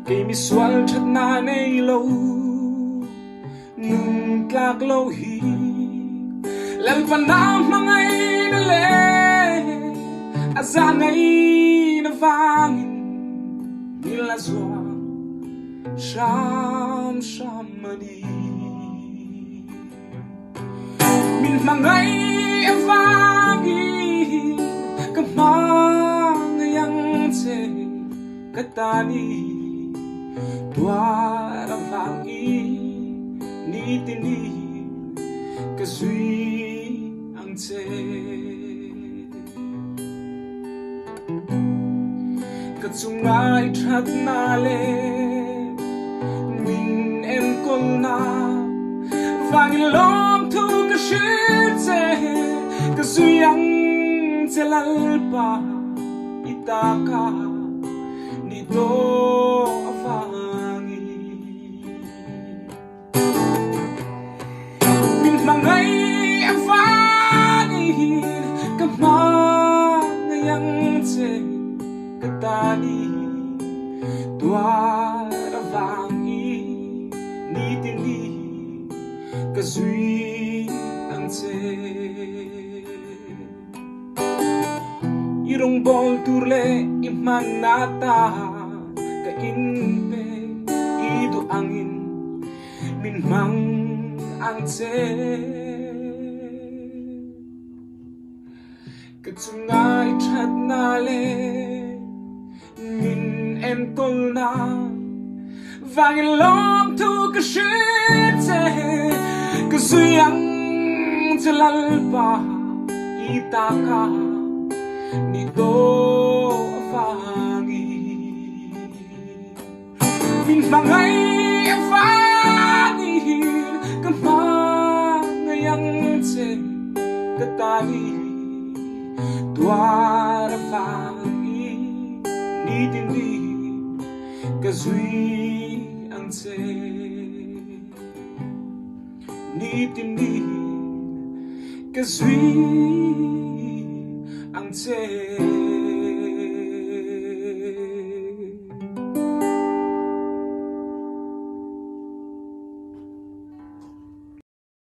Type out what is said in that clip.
cây mi xoal chặt na nay lâu nung lạc lâu hi lần phần nam mang ấy nó lệ ra ngày nó vang như là gió sham sham mà đi mình mang ấy vang cái mang yang che cái ta đi tua ra vang ni tin đi cái duy ang che cái chung ai thật na le mình em con na vang lom thu cái shit che cái duy ang che lalpa itaka ni do avangi min mangai avangi kamang yang che katani tua avangi ni tindi kazui ang che irong bol turle imanata ka inpe idu angin min mang ang che ka chungai that na le min em tol na vang long tu ka shit ka suyang chalalpa itaka ni do avangi min mangai avangi kamang yang che katani tua avangi ni tindi kazui ang che ni tindi kazui ang che